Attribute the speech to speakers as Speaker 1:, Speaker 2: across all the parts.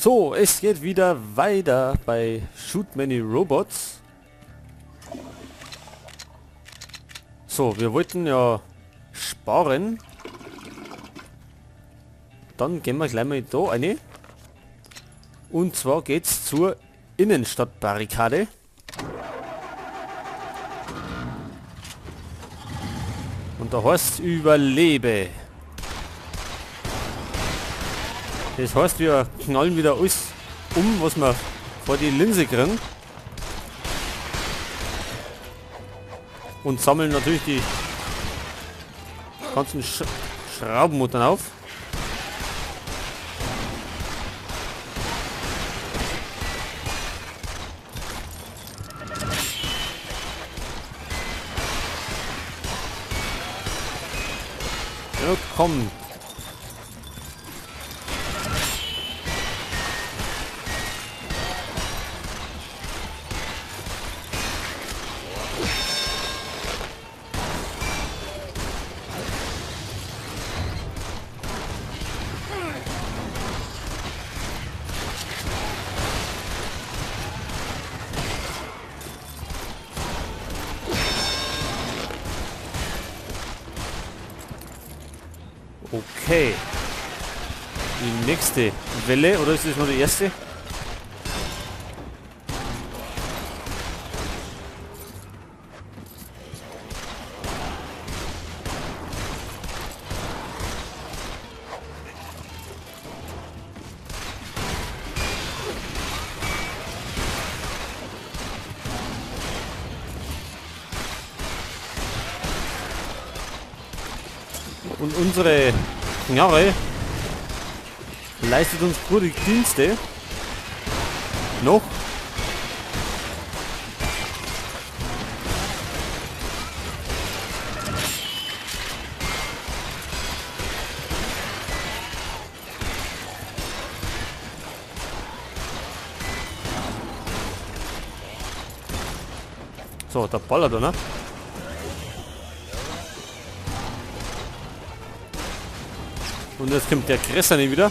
Speaker 1: So, es geht wieder weiter bei Shoot Many Robots. So, wir wollten ja sparen. Dann gehen wir gleich mal da rein. Und zwar geht's zur Innenstadtbarrikade. Und da heißt Überlebe. Das heißt, wir knallen wieder alles um, was wir vor die Linse kriegen. Und sammeln natürlich die ganzen Schraubenmuttern auf. Ja, komm. Okay. Die nächste Welle, oder ist das nur die erste? Und unsere Knarre leistet uns gute Dienste. Noch. So, da ballert er, ne? Und jetzt kommt der Kresserne wieder.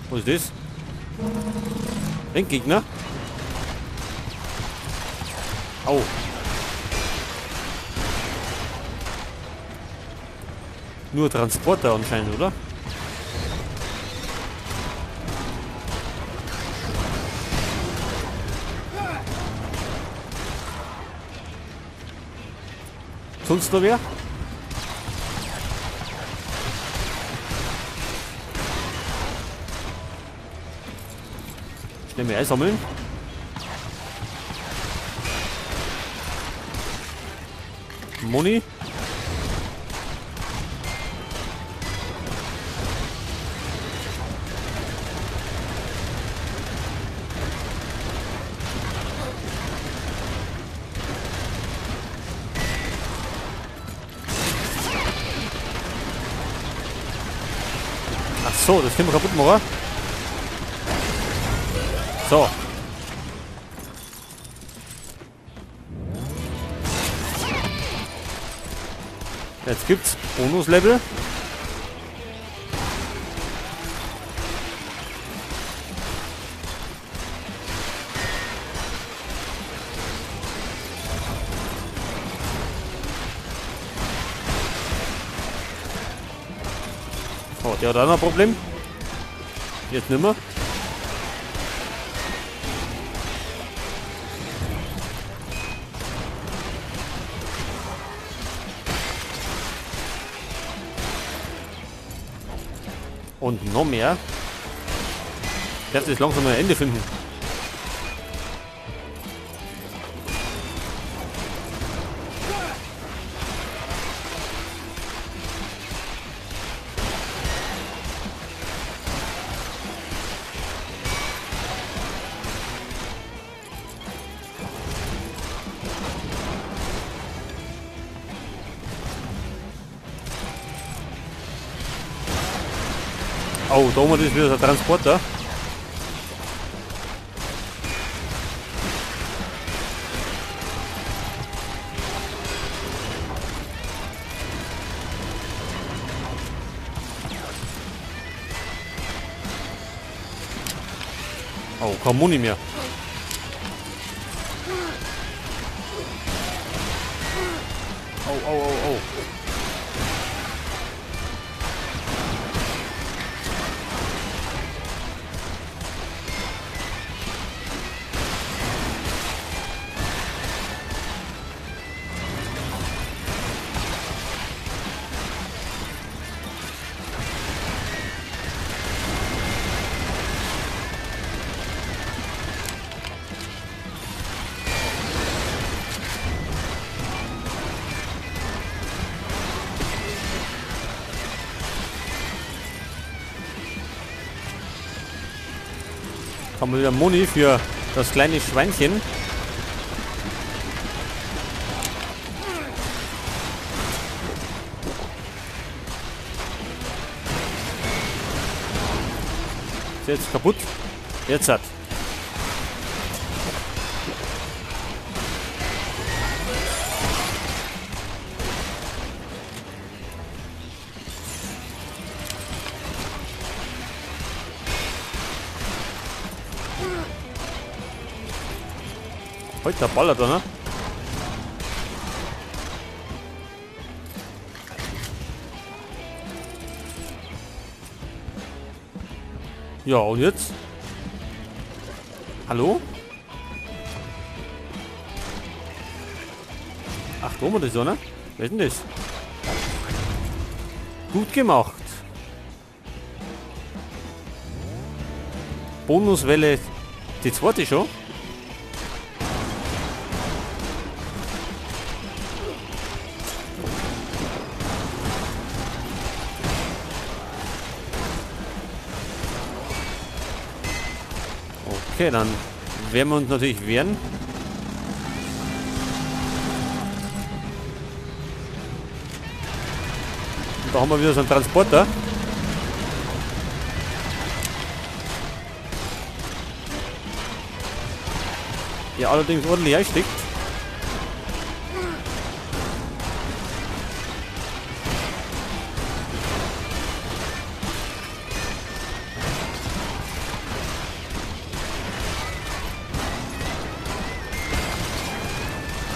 Speaker 1: Wo ist das? Endgegner? Au. Nur Transporter anscheinend, oder? Sonst noch wer? Schnell mehr einsammeln. Moni. Ach so, das können wir kaputt machen. So. Jetzt gibt's Bonuslevel. Oh, der hat auch noch ein Problem. Jetzt nimmer. Und noch mehr. Jetzt ist langsam ein Ende finden. Oh, da oben ist wieder der Transporter. Oh, kaum Muni mehr. Oh, oh, oh, oh. Haben wir wieder Moni für das kleine Schweinchen. Ist jetzt kaputt. Jetzt hat. Heute ballert er, ne? Ja, und jetzt? Hallo? Ach, da haben wir das so, ne? Wer ist denn das? Gut gemacht. Bonuswelle, die zweite schon. Okay, dann werden wir uns natürlich wehren. Und da haben wir wieder so einen Transporter. Der allerdings ordentlich einsteckt.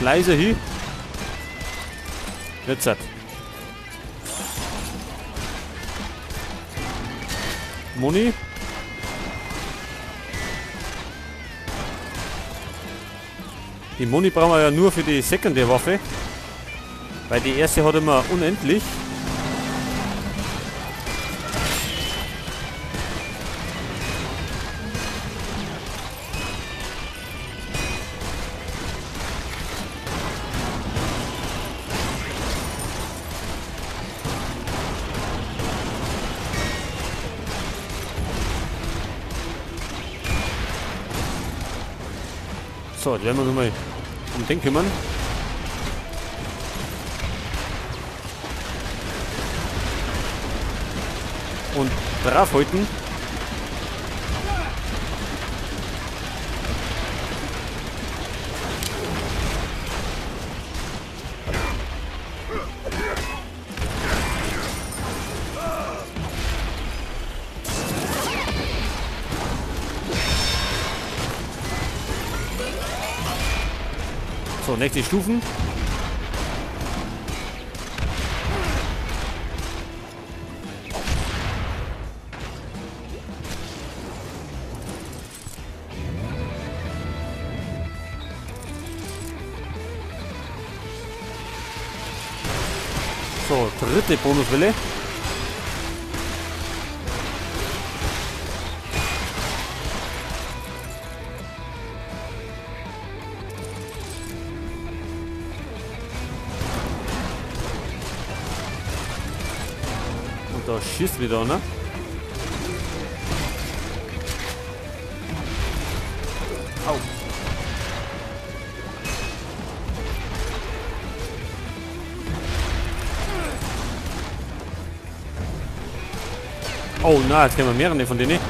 Speaker 1: Leise hier. Jetzt hat. Moni. Die Moni brauchen wir ja nur für die Sekundärwaffe. Weil die erste hat immer unendlich. So, jetzt werden wir uns mal um den kümmern. Und draufhalten. So, nächste Stufen. So, dritte Bonuswelle. Da schießt wieder, ne? Au. Oh, na, jetzt kennen wir mehrere von denen.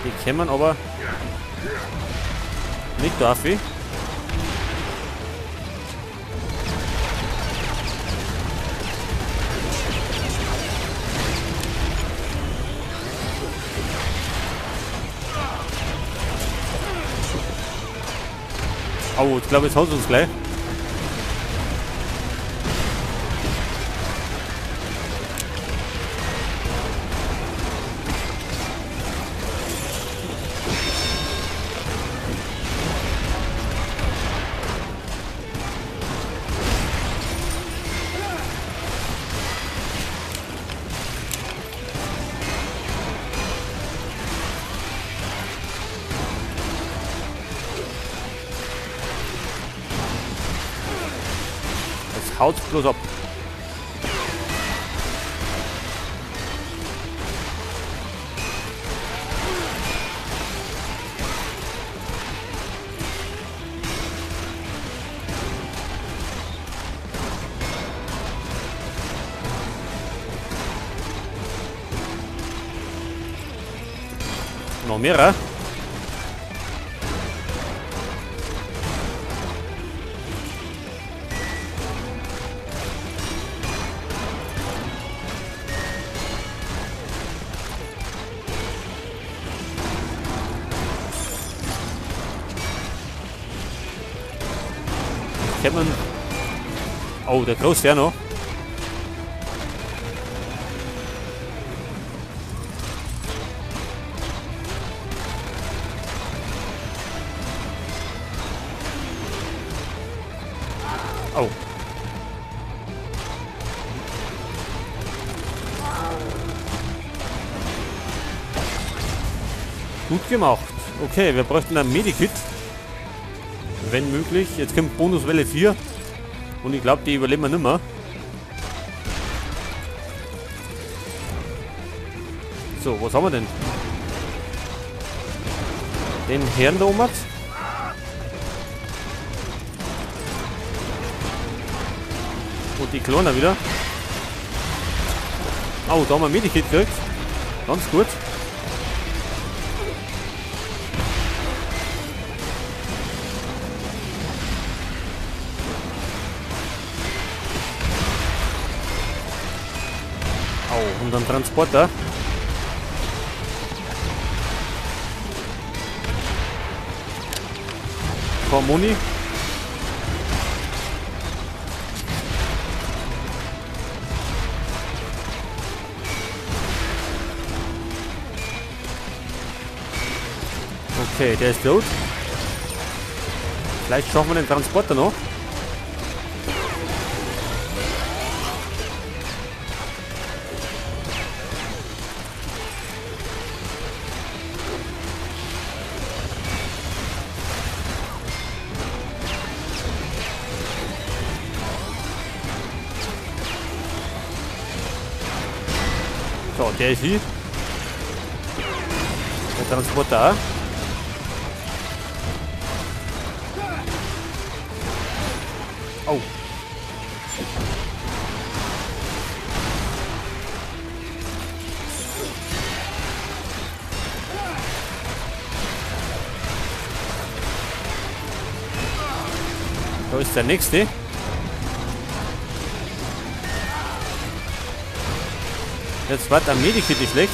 Speaker 1: Die kennen aber nicht dafür. Oh, ich glaube, jetzt haut es uns gleich. Jetzt haut's bloß ab. Noch mehr? Kennt man. Oh, der große ja noch. Oh. Gut gemacht. Okay, wir bräuchten ein Medikit. Wenn möglich. Jetzt kommt Bonuswelle 4. Und ich glaube, die überleben wir nicht mehr. So, was haben wir denn? Den Herrn da oben. Und die Kloner wieder. Oh, da haben wir ein Medikit gekriegt. Ganz gut. Oh, und ein Transporter. Muni. Okay, der ist tot. Vielleicht schaffen wir den Transporter noch. So, der ist hier. Der Transporter auch. Oh. Da ist der nächste. Jetzt war der Medikit nicht schlecht.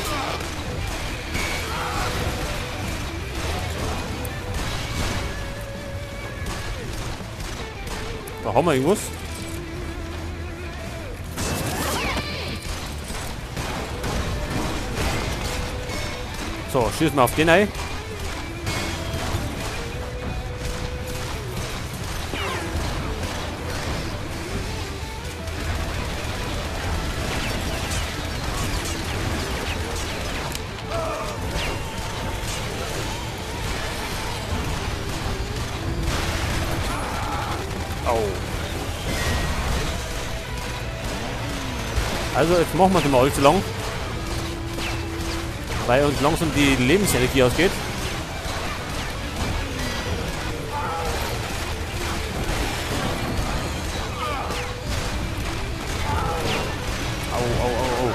Speaker 1: Da haben wir irgendwas. So, schießen wir auf den ein. Also jetzt machen wir es mal allzu lang, weil uns langsam die Lebensenergie ausgeht. Au, au, au, au.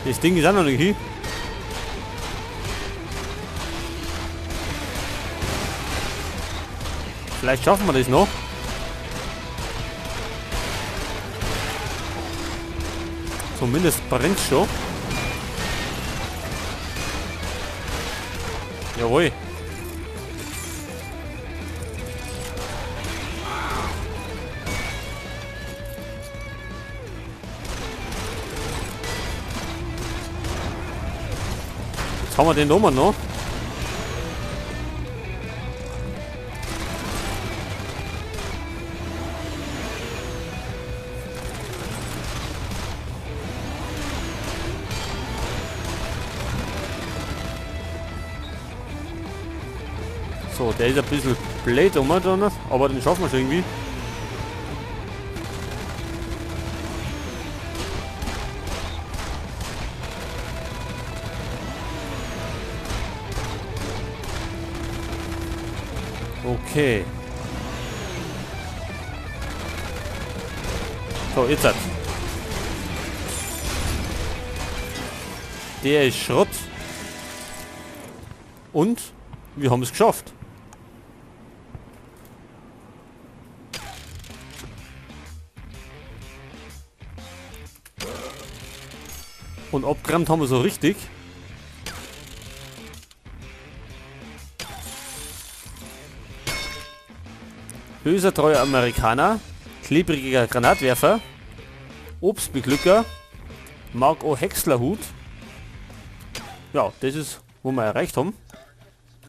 Speaker 1: Das Ding ist auch noch nicht hier. Vielleicht schaffen wir das noch. Zumindest brennt schon. Jawohl. Jetzt haben wir den Nummer noch. So, der ist ein bisschen blöd da noch, aber den schaffen wir schon irgendwie. Okay. So, jetzt hat. Der ist Schrott. Und wir haben es geschafft. Und abgerammt haben wir so richtig. Böser treuer Amerikaner, klebriger Granatwerfer, Obstbeglücker, Mark O. Häckslerhut. Ja, das ist, wo wir erreicht haben.